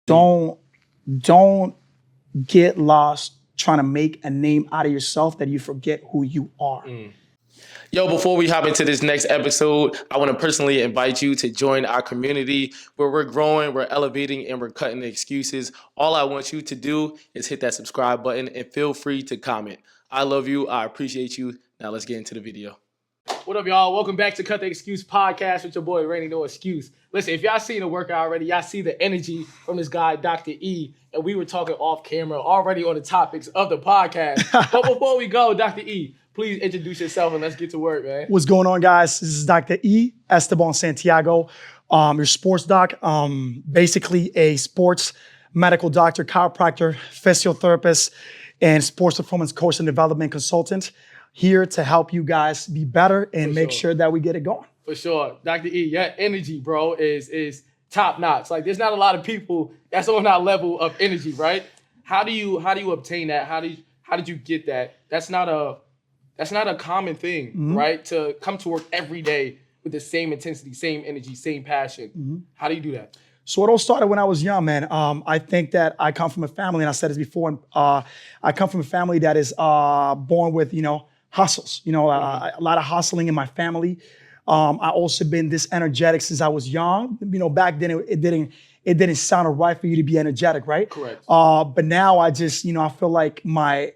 Don't don't get lost trying to make a name out of yourself that you forget who you are. Yo, before we hop into this next episode, I want to personally invite you to join our community where we're growing, we're elevating, and we're cutting the excuses. All I want you to do is hit that subscribe button and feel free to comment. I love you. I appreciate you. Now let's get into the video. What up, y'all? Welcome back to Cut the Excuse podcast with your boy, Randy No Excuse. Listen, if y'all seen the workout already, y'all see the energy from this guy, Dr. E, and we were talking off camera already on the topics of the podcast. But before we go, Dr. E, please introduce yourself and let's get to work, man. What's going on, guys? This is Dr. E, Esteban Santiago, your sports doc, basically a sports medical doctor, chiropractor, physiotherapist, and sports performance coach and development consultant. Here to help you guys be better and make sure that we get it going. For sure. Dr. E, your energy, bro, is top notch. Like, there's not a lot of people that's on that level of energy, right? How do you obtain that? How did you get that? That's not a common thing, right? To come to work every day with the same intensity, same energy, same passion. How do you do that? So it all started when I was young, man. I think that I come from a family, and I said this before, I come from a family that is born with, hustles, a lot of hustling in my family. I also been this energetic since I was young. Back then it didn't sound right for you to be energetic, right? Correct. But now I just, I feel like my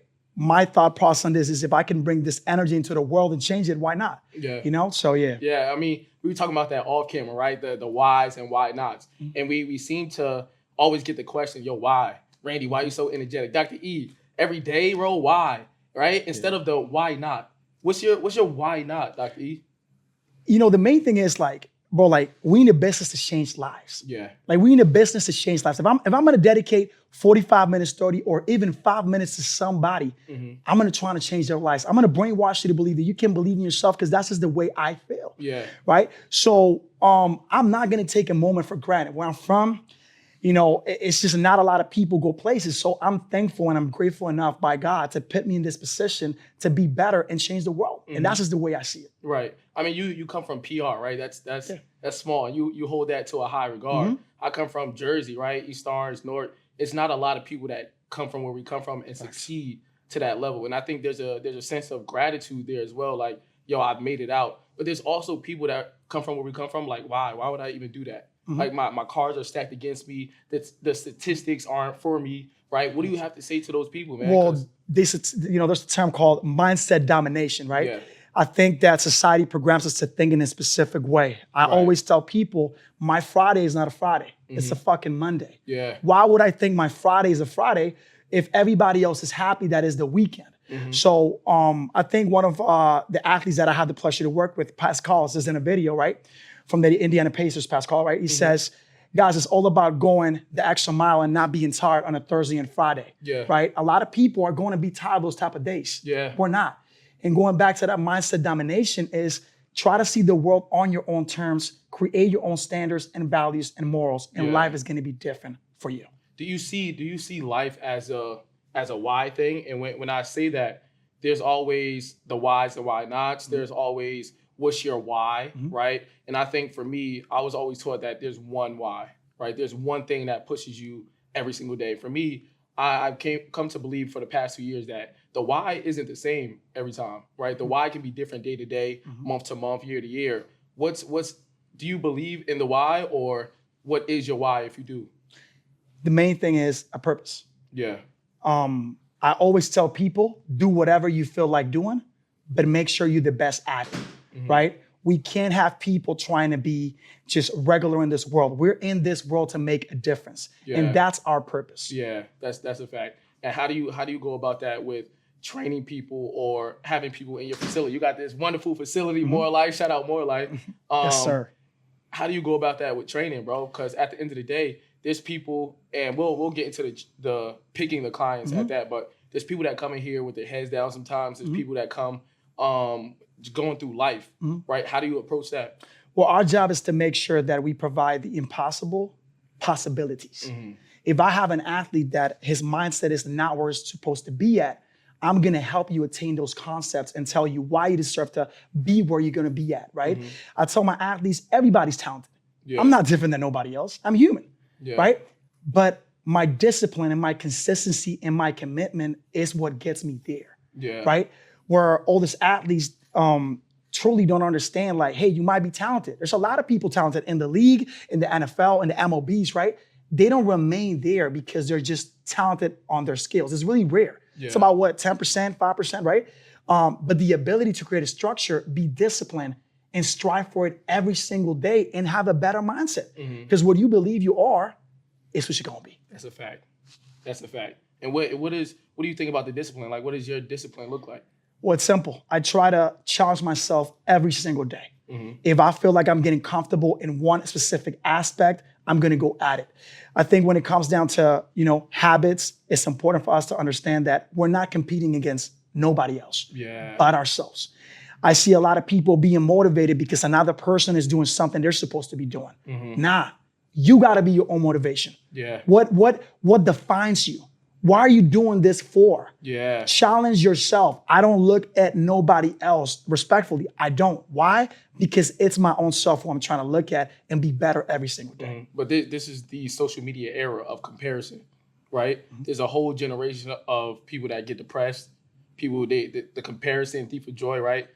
thought process on this is if I can bring this energy into the world and change it, why not? Yeah. So yeah. Yeah, I mean, we were talking about that off camera, right? The whys and why nots. And we seem to always get the question, yo, why? Randy, why are you so energetic? Dr. E, every day, bro, why? Right? Instead of the why not. What's your why not, Dr. E? The main thing is we in the business to change lives. Yeah. We in the business to change lives. If I'm gonna dedicate 45 minutes, 30, or even 5 minutes to somebody, I'm gonna try to change their lives. I'm gonna brainwash you to believe that you can believe in yourself because that's just the way I feel. Yeah. Right? So I'm not gonna take a moment for granted. Where I'm from, it's just not a lot of people go places. So I'm thankful and I'm grateful enough by God to put me in this position to be better and change the world. And that's just the way I see it. Right. I mean, you come from PR, right? That's small. You hold that to a high regard. I come from Jersey, right? East Orange, North. It's not a lot of people that come from where we come from and succeed to that level. And I think there's a sense of gratitude there as well. Like, yo, I've made it out. But there's also people that come from where we come from. Like, why? Why would I even do that? Like my cards are stacked against me. The statistics aren't for me, right? What do you have to say to those people, man? Well, there's a term called mindset domination, right? Yeah. I think that society programs us to think in a specific way. I always tell people, my Friday is not a Friday. It's a fucking Monday. Yeah. Why would I think my Friday is a Friday if everybody else is happy that is the weekend? So I think one of the athletes that I had the pleasure to work with, Pascal, is in a video, right? From the Indiana Pacers, Pascal, right? He says, guys, it's all about going the extra mile and not being tired on a Thursday and Friday, right? A lot of people are going to be tired those type of days. Yeah. We're not. And going back to that mindset domination is try to see the world on your own terms, create your own standards and values and morals, and life is going to be different for you. Do you see life as a why thing? And when I say that, there's always the whys and why nots. There's always what's your why, right? And I think for me, I was always taught that there's one why, right? There's one thing that pushes you every single day. For me, I've come to believe for the past 2 years that the why isn't the same every time, right? The why can be different day to day, month to month, year to year. Do you believe in the why, or what is your why if you do? The main thing is a purpose. Yeah. I always tell people, do whatever you feel like doing, but make sure you're the best at it. Right? We can't have people trying to be just regular in this world. We're in this world to make a difference. And that's our purpose. Yeah, that's a fact. And how do you go about that with training people or having people in your facility? You got this wonderful facility, More Life. Shout out More Life. Yes, sir. How do you go about that with training, bro? Because at the end of the day, there's people, and we'll get into the picking the clients at that, but there's people that come in here with their heads down sometimes. There's people that come going through life, right? How do you approach that? Well, our job is to make sure that we provide the impossible possibilities. If I have an athlete that his mindset is not where it's supposed to be at, I'm gonna help you attain those concepts and tell you why you deserve to be where you're gonna be at, right? I tell my athletes, everybody's talented. I'm not different than nobody else. I'm human, right? But my discipline and my consistency and my commitment is what gets me there. Yeah. Right? Where all these athletes truly don't understand, like, hey, you might be talented. There's a lot of people talented in the league, in the NFL, in the MLBs, right? They don't remain there because they're just talented on their skills. It's really rare. Yeah. It's about what, 10%, 5%, right? But the ability to create a structure, be disciplined, and strive for it every single day and have a better mindset. Because what you believe you are is what you're gonna be. That's a fact. That's a fact. And what do you think about the discipline? Like, what does your discipline look like? Well, it's simple. I try to challenge myself every single day. If I feel like I'm getting comfortable in one specific aspect, I'm gonna go at it. I think when it comes down to, habits, it's important for us to understand that we're not competing against nobody else but ourselves. I see a lot of people being motivated because another person is doing something they're supposed to be doing. Nah, you gotta be your own motivation. Yeah. What defines you? Why are you doing this for? Yeah. Challenge yourself. I don't look at nobody else. Respectfully, I don't. Why? Because it's my own self who I'm trying to look at and be better every single day. But this is the social media era of comparison, right? There's a whole generation of people that get depressed, people the comparison, thief of joy, right?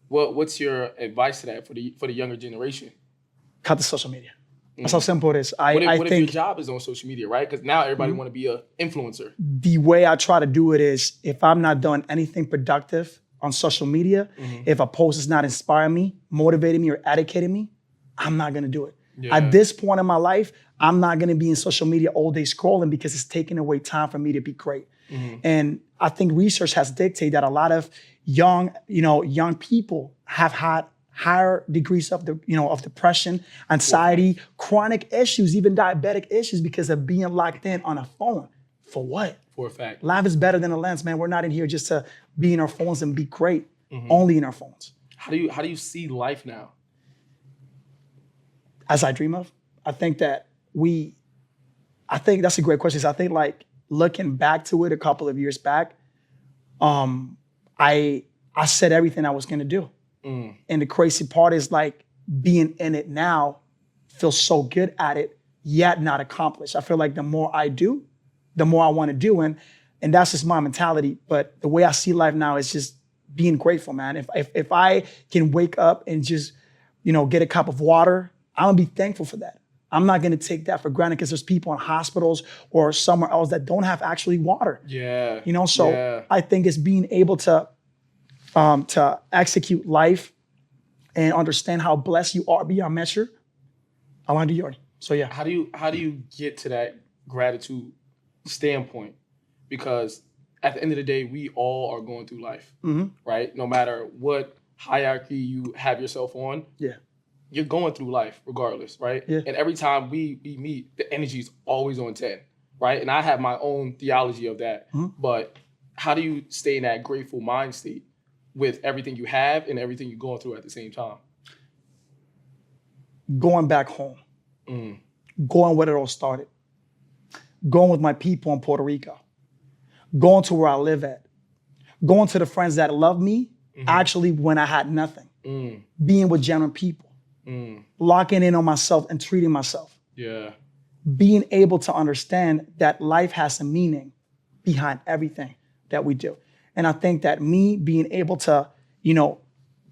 What's your advice to that for the younger generation? Cut the social media. That's how simple it is. What I if your think job is on social media, right? Because now everybody want to be an influencer. the way I try to do it is if I'm not doing anything productive on social media, if a post is not inspiring me, motivating me, or educating me, I'm not gonna do it. Yeah. At this point in my life, I'm not gonna be in social media all day scrolling because it's taking away time for me to be great. And I think research has dictated that a lot of young people have had higher degrees of depression, anxiety, chronic issues, even diabetic issues because of being locked in on a phone. For what? For a fact. Life is better than a lens, man. We're not in here just to be in our phones and be great. Only in our phones. How do you see life now? As I dream of, I think that's a great question. I think like looking back to it a couple of years back, I said everything I was gonna do. And the crazy part is like being in it now, feel so good at it, yet not accomplished. I feel like the more I do, the more I want to do. And that's just my mentality. But the way I see life now is just being grateful, man. If I can wake up and just, get a cup of water, I'm gonna be thankful for that. I'm not gonna take that for granted because there's people in hospitals or somewhere else that don't have actually water. Yeah. I think it's being able to execute life and understand how blessed you are beyond measure. I want to do yours. So yeah. How do you get to that gratitude standpoint? Because at the end of the day, we all are going through life, right? No matter what hierarchy you have yourself on, you're going through life regardless, right? Yeah. And every time we meet, the energy is always on 10, right? And I have my own theology of that. But how do you stay in that grateful mind state with everything you have and everything you're going through at the same time? Going back home, going where it all started, going with my people in Puerto Rico, going to where I live at, going to the friends that love me actually when I had nothing, being with genuine people, locking in on myself and treating myself. Yeah. Being able to understand that life has a meaning behind everything that we do. And I think that me being able to, do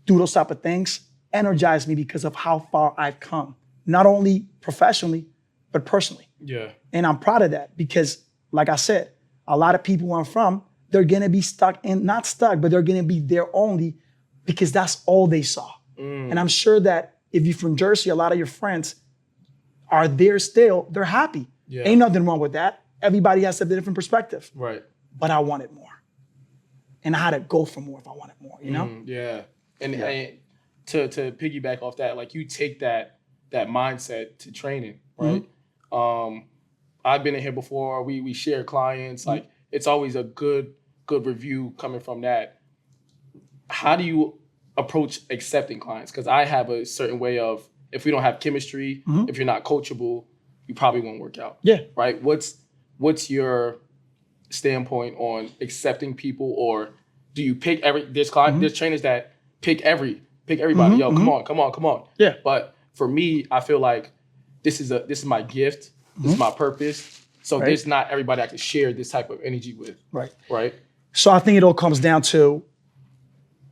those type of things energize me because of how far I've come, not only professionally, but personally. Yeah. And I'm proud of that because, like I said, a lot of people where I'm from, they're gonna be not stuck, but they're gonna be there only because that's all they saw. And I'm sure that if you're from Jersey, a lot of your friends are there still, they're happy. Yeah. Ain't nothing wrong with that. Everybody has a different perspective. Right. But I wanted more. And I had to go for more if I wanted more, Yeah. And to piggyback off that, like you take that mindset to training, right? I've been in here before. We share clients. Like it's always a good review coming from that. How do you approach accepting clients? Because I have a certain way of, if we don't have chemistry, if you're not coachable, you probably won't work out. Yeah. Right? What's your standpoint on accepting people, or do you pick there's trainers that pick everybody. Yo, come on. Yeah. But for me, I feel like this is my gift. This is my purpose. So there's not everybody I can share this type of energy with. Right. So I think it all comes down to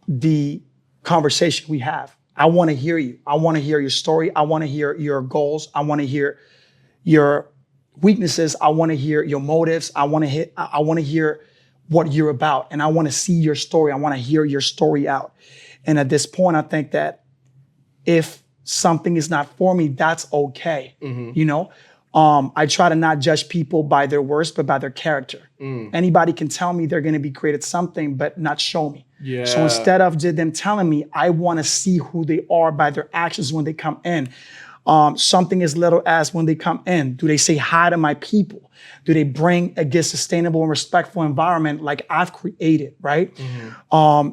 the conversation we have. I want to hear you. I want to hear your story. I want to hear your goals. I want to hear your weaknesses. I want to hear your motives. I want to hear what you're about, and I want to see your story. I want to hear your story out. And at this point, I think that if something is not for me, that's okay. You know, I try to not judge people by their worst, but by their character. Anybody can tell me they're going to be great at something, but not show me. So instead of them telling me, I want to see who they are by their actions when they come in. Something as little as when they come in, do they say hi to my people? Do they bring a good, sustainable and respectful environment like I've created, right?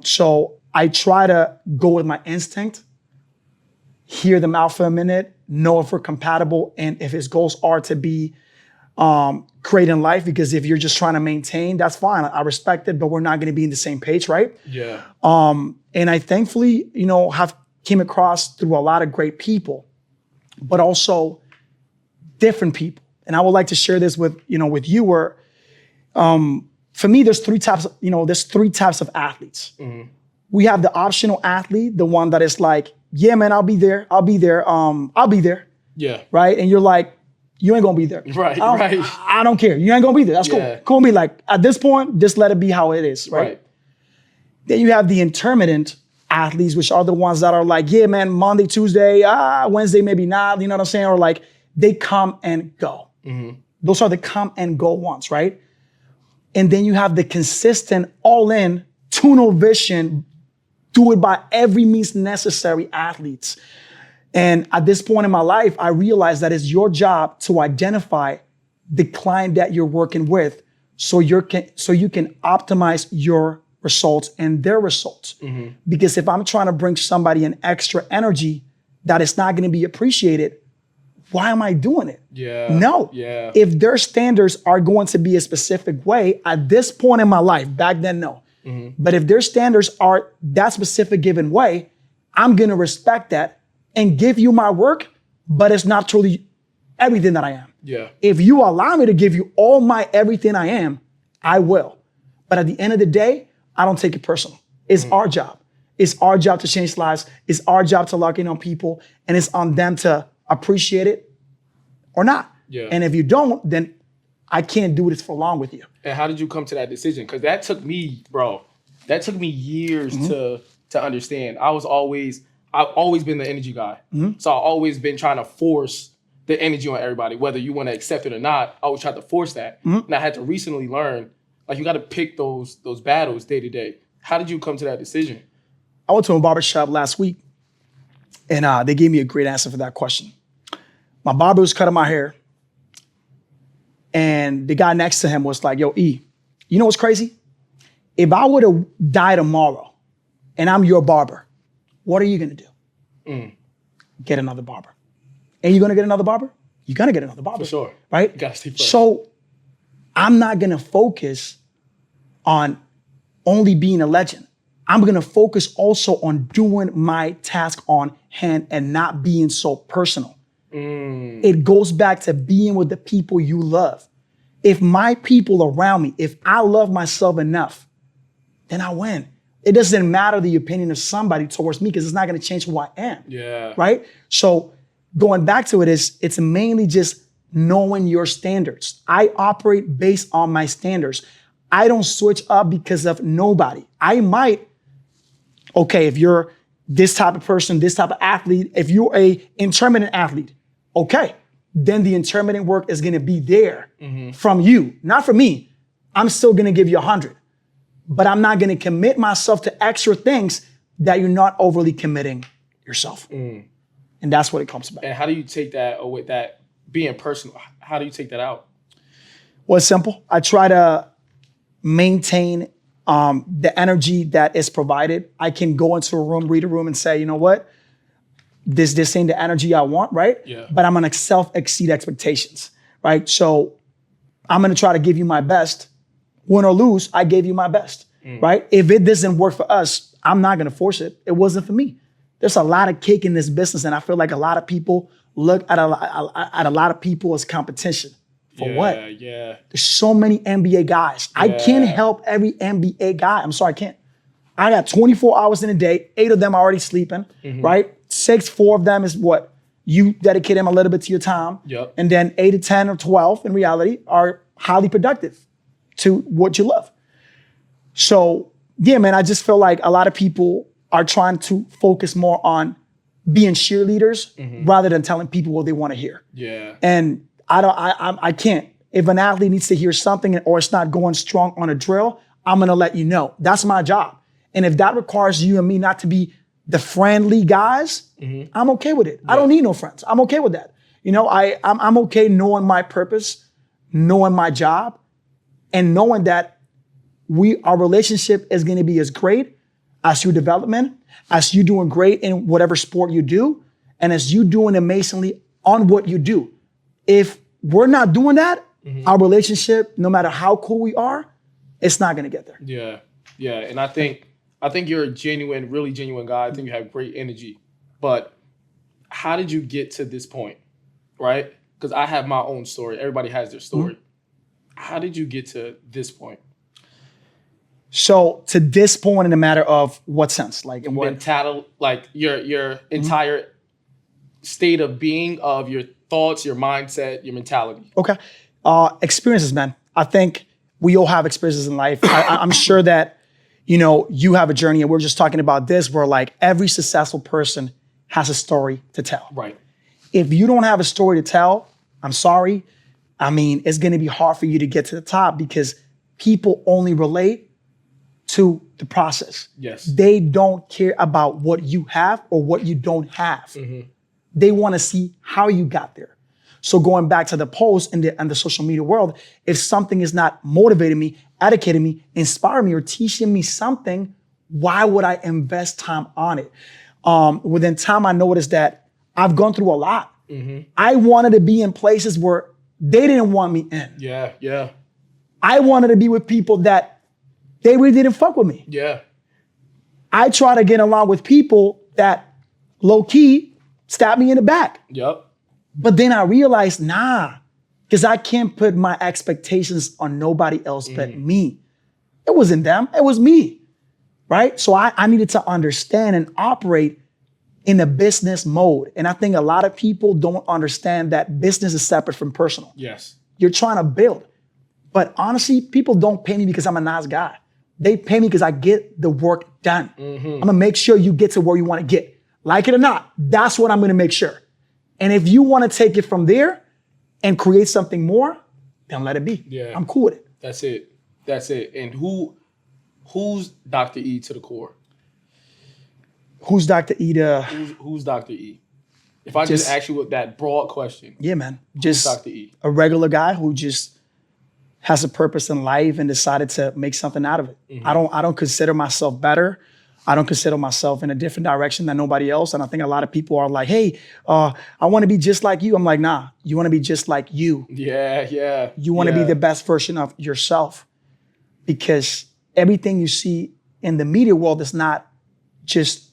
So I try to go with my instinct, hear them out for a minute, know if we're compatible, and if his goals are to be creating life, because if you're just trying to maintain, that's fine. I respect it, but we're not going to be in the same page, right? And I thankfully, you know, have came across through a lot of great people, but also different people. And I would like to share this with you where, for me, there's three types of athletes. We have the optional athlete, the one that is like, yeah, man, I'll be there. I'll be there. Yeah. Right. And you're like, you ain't gonna be there. Right. I don't care. You ain't gonna be there. That's cool. Cool me. Like at this point, just let it be how it is. Right. Then you have the intermittent athletes, which are the ones that are like, yeah, man, Monday, Tuesday, Wednesday, maybe not. You know what I'm saying? Or like they come and go. Those are the come and go ones, right? And then you have the consistent, all in, tunnel vision, do it by every means necessary athletes. And at this point in my life, I realized that it's your job to identify the client that you're working with so you can optimize your results and their results. Because if I'm trying to bring somebody an extra energy that is not going to be appreciated, why am I doing it? No. If their standards are going to be a specific way at this point in my life, back then, no. But if their standards are that specific given way, I'm going to respect that and give you my work, but it's not truly everything that I am. If you allow me to give you all my everything I am, I will. But at the end of the day, I don't take it personal. It's our job. It's our job to change lives. It's our job to lock in on people, and it's on them to appreciate it or not. And if you don't, then I can't do this for long with you. And how did you come to that decision? Because that took me, years to understand. I've always been the energy guy. So I've always been trying to force the energy on everybody, whether you want to accept it or not. I always tried to force that. And I had to recently learn, like, you got to pick those battles day to day. How did you come to that decision? I went to a barbershop last week, and they gave me a great answer for that question. My barber was cutting my hair, and the guy next to him was like, yo, E, you know what's crazy? If I were to die tomorrow and I'm your barber, what are you gonna do? Get another barber. And you're gonna get another barber? You're gonna get another barber. For sure. Right? You gotta stay fresh. So I'm not gonna focus on only being a legend. I'm gonna focus also on doing my task on hand and not being so personal. It goes back to being with the people you love. If my people around me, if I love myself enough, then I win. It doesn't matter the opinion of somebody towards me because it's not going to change who I am. Right? So going back to it, it's mainly just knowing your standards. I operate based on my standards. I don't switch up because of nobody. I might, if you're this type of person, this type of athlete, if you're a intermittent athlete, then the intermittent work is gonna be there from you, not from me. I'm still gonna give you 100, but I'm not gonna commit myself to extra things that you're not overly committing yourself. And that's what it comes about. And how do you take that, or with that being personal, how do you take that out? Well, it's simple. I try to maintain the energy that is provided. I can go into a room, read a room, and say, you know what? This ain't the energy I want, right? But I'm gonna self-exceed expectations, right? So I'm gonna try to give you my best. Win or lose, I gave you my best, right? If it doesn't work for us, I'm not gonna force it. It wasn't for me. There's a lot of cake in this business, and I feel like a lot of people look at a lot of people as competition. For what? Yeah. There's so many NBA guys. I can't help every NBA guy. I'm sorry, I can't. I got 24 hours in a day. 8 of them are already sleeping, right? 4 of them is what? You dedicate them a little bit to your time. Yep. And then 8 to 10 or 12 in reality are highly productive to what you love. So yeah, man, I just feel like a lot of people are trying to focus more on being cheerleaders rather than telling people what they want to hear. Yeah. And I can't. If an athlete needs to hear something or it's not going strong on a drill, I'm gonna let you know. That's my job. And if that requires you and me not to be the friendly guys, I'm okay with it. I don't need no friends. I'm okay with that. You know, I'm okay knowing my purpose, knowing my job, and knowing that our relationship is gonna be as great as your development, as you doing great in whatever sport you do, and as you doing amazingly on what you do. If we're not doing that, our relationship, no matter how cool we are, it's not gonna get there. Yeah. And I think you're a genuine, really genuine guy. I think you have great energy. But how did you get to this point, right? Because I have my own story. Everybody has their story. How did you get to this point? So to this point in a matter of what sense? Like in what? Mental, like your entire state of being, of your thoughts, your mindset, your mentality. Okay. Experiences, man. I think we all have experiences in life. I'm sure that, you know, you have a journey, and we're just talking about this where like every successful person has a story to tell. Right. If you don't have a story to tell, I'm sorry. I mean, it's going to be hard for you to get to the top because people only relate to the process. Yes. They don't care about what you have or what you don't have. They want to see how you got there. So going back to the post and the social media world, if something is not motivating me, educating me, inspiring me, or teaching me something, why would I invest time on it? Within time, I noticed that I've gone through a lot. I wanted to be in places where they didn't want me in. Yeah. I wanted to be with people that they really didn't fuck with me. Yeah. I try to get along with people that low key stab me in the back. Yep. But then I realized, because I can't put my expectations on nobody else but me. It wasn't them, it was me, right? So I needed to understand and operate in a business mode. And I think a lot of people don't understand that business is separate from personal. Yes. You're trying to build. But honestly, people don't pay me because I'm a nice guy. They pay me because I get the work done. I'm gonna make sure you get to where you wanna get. Like it or not, that's what I'm gonna make sure. And if you wanna take it from there and create something more, then let it be. Yeah. I'm cool with it. That's it. And who's Dr. E to the core? Who's Dr. E to? Who's Dr. E? If I just ask you that broad question. Yeah, man. Just Dr. E. a regular guy who just has a purpose in life and decided to make something out of it. I don't consider myself better. I don't consider myself in a different direction than nobody else. And I think a lot of people are like, hey, I want to be just like you. I'm like, nah, you want to be just like you. Yeah. You want to be the best version of yourself, because everything you see in the media world is not just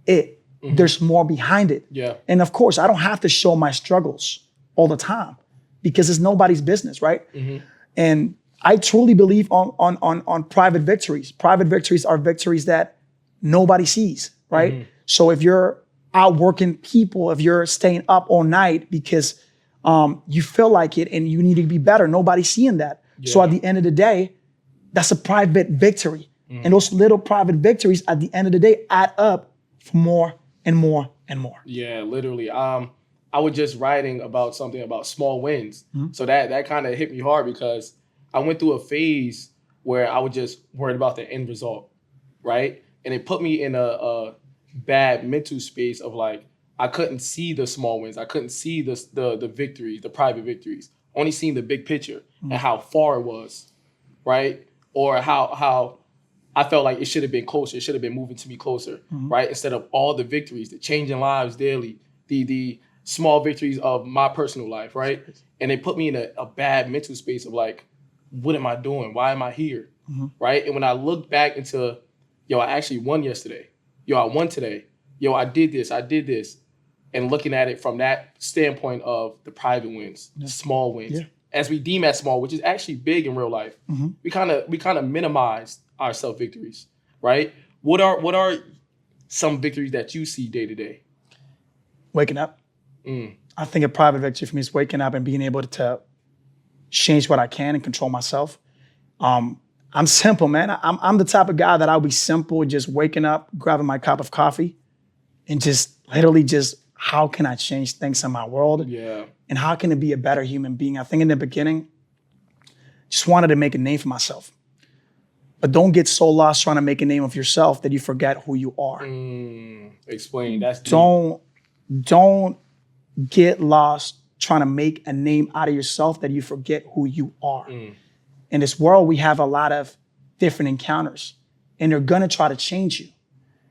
it. There's more behind it. Yeah. And of course, I don't have to show my struggles all the time because it's nobody's business, right? And I truly believe on private victories. Private victories are victories that nobody sees, right? So if you're out working people, if you're staying up all night because you feel like it and you need to be better, nobody's seeing that. So at the end of the day, that's a private victory. And those little private victories at the end of the day add up for more and more and more. Yeah, literally. I was just writing about something about small wins. So that kind of hit me hard because I went through a phase where I was just worried about the end result, right? And it put me in a bad mental space of like, I couldn't see the small wins. I couldn't see the victories, the private victories. Only seeing the big picture and how far it was, right? Or how I felt like it should have been closer. It should have been moving to me closer, right? Instead of all the victories, the changing lives daily, the small victories of my personal life, right? And it put me in a bad mental space of like, what am I doing? Why am I here, right? And when I look back into, yo, I actually won yesterday. Yo, I won today. Yo, I did this. And looking at it from that standpoint of the private wins, the small wins, as we deem as small, which is actually big in real life, we kind of minimize our self victories, right? What are some victories that you see day to day? Waking up. I think a private victory for me is waking up and being able to change what I can and control myself. I'm simple, man. I'm the type of guy that I'll be simple, just waking up, grabbing my cup of coffee, and just literally just how can I change things in my world? Yeah. And how can it be a better human being? I think in the beginning, just wanted to make a name for myself. But don't get so lost trying to make a name of yourself that you forget who you are. Explain. That's deep. Don't get lost trying to make a name out of yourself that you forget who you are. In this world, we have a lot of different encounters, and they're gonna try to change you.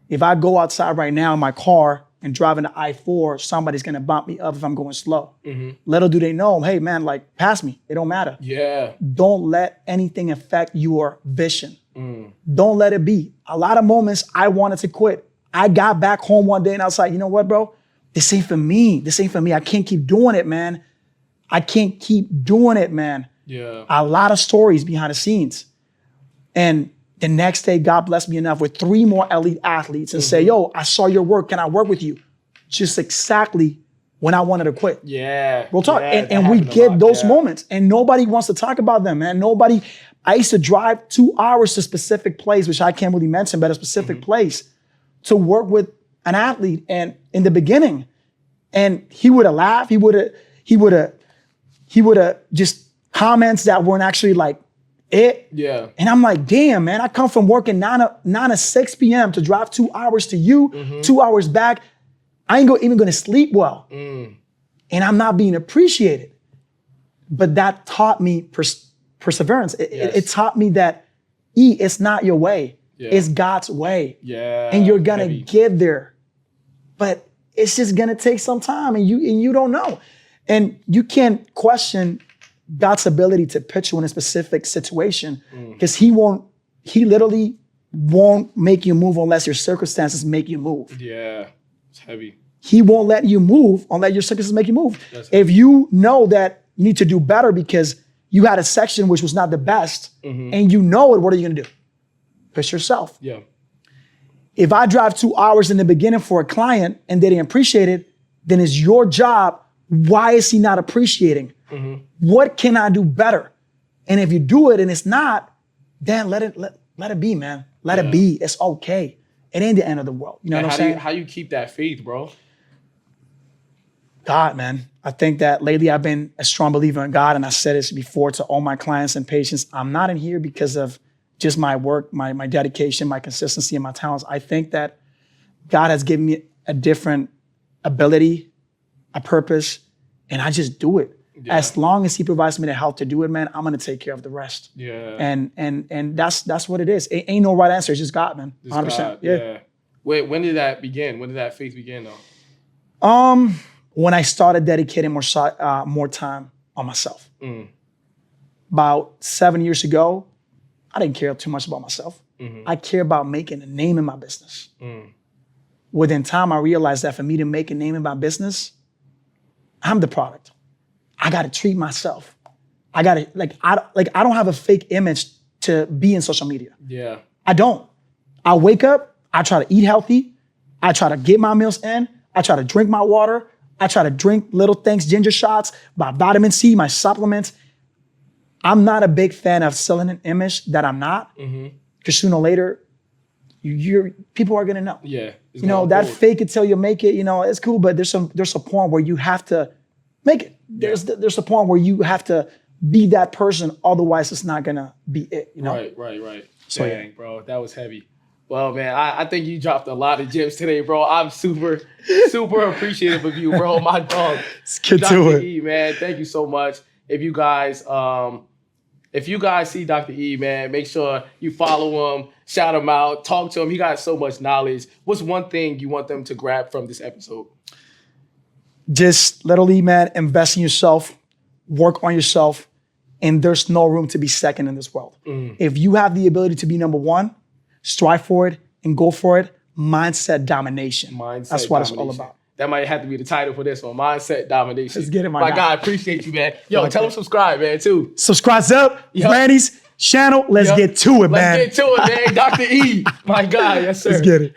If I go outside right now in my car and driving the I-4, somebody's gonna bump me up if I'm going slow. Little do they know, hey man, like pass me, it don't matter. Yeah. Don't let anything affect your vision. Don't let it be. A lot of moments I wanted to quit. I got back home one day and I was like, you know what, bro? This ain't for me. This ain't for me. I can't keep doing it, man. I can't keep doing it, man. Yeah. A lot of stories behind the scenes. And the next day, God blessed me enough with 3 more elite athletes and say, yo, I saw your work. Can I work with you? Just exactly when I wanted to quit. Yeah. We'll talk. Yeah, and we happened a get lot. those Yeah. moments. And nobody wants to talk about them, man. I used to drive 2 hours to a specific place, which I can't really mention, but a specific place to work with an athlete. And in the beginning, and he would have laughed. He would have just comments that weren't actually like it. Yeah. And I'm like, damn, man, I come from working 9 to 6 p.m. to drive 2 hours to you, 2 hours back. I ain't even gonna sleep well. And I'm not being appreciated. But that taught me perseverance. It taught me that it's not your way. Yeah. It's God's way. Yeah. And you're gonna Heavy. get there. But it's just gonna take some time and you don't know. And you can't question God's ability to put you in a specific situation because he literally won't make you move unless your circumstances make you move. Yeah. It's heavy. He won't let you move unless your circumstances make you move. If you know that you need to do better because you had a section which was not the best and you know it, what are you gonna do? Push yourself. Yeah. If I drive 2 hours in the beginning for a client and they didn't appreciate it, then it's your job. Why is he not appreciating? What can I do better? And if you do it and it's not, then let it be, man. Let it be. It's okay. It ain't the end of the world. You know what I'm saying? How you keep that faith, bro? God, man. I think that lately I've been a strong believer in God, and I said this before to all my clients and patients. I'm not in here because of just my work, my dedication, my consistency, and my talents. I think that God has given me a different ability, a purpose, and I just do it. Yeah. As long as he provides me the help to do it, man, I'm gonna take care of the rest. Yeah. And that's what it is. It ain't no right answer. It's just God, man. 100%. God, yeah. Wait, when did that begin? When did that faith begin, though? When I started dedicating more time on myself. About 7 years ago, I didn't care too much about myself. I care about making a name in my business. Within time, I realized that for me to make a name in my business, I'm the product. I gotta treat myself. I don't have a fake image to be in social media. Yeah. I don't. I wake up, I try to eat healthy, I try to get my meals in, I try to drink my water, I try to drink little things, ginger shots, my vitamin C, my supplements. I'm not a big fan of selling an image that I'm not, because sooner or later, people are gonna know. Yeah. You know, that fake it till you make it, you know, it's cool, but there's a point where you have to make it. There's a point where you have to be that person, otherwise it's not gonna be it, you know? Right. So dang, bro, that was heavy. Well, man, I think you dropped a lot of gems today, bro. I'm super appreciative of you, bro. My dog. Let's get Dr. to it. E, man, thank you so much. If you guys see Dr. E, man, make sure you follow him, shout him out, talk to him. He got so much knowledge. What's one thing you want them to grab from this episode? Just literally, man, invest in yourself, work on yourself, and there's no room to be second in this world. If you have the ability to be number one, strive for it and go for it. Mindset domination. That's what it's all about. That might have to be the title for this one. Mindset domination. Let's get it, my My guy. guy, appreciate you, man. Yo, tell them subscribe, man, too. Subscribe up, Yep. Randy's channel. Let's Yep. get to it, man. Let's get to it, man. Dr. E, my guy. Yes, sir. Let's get it.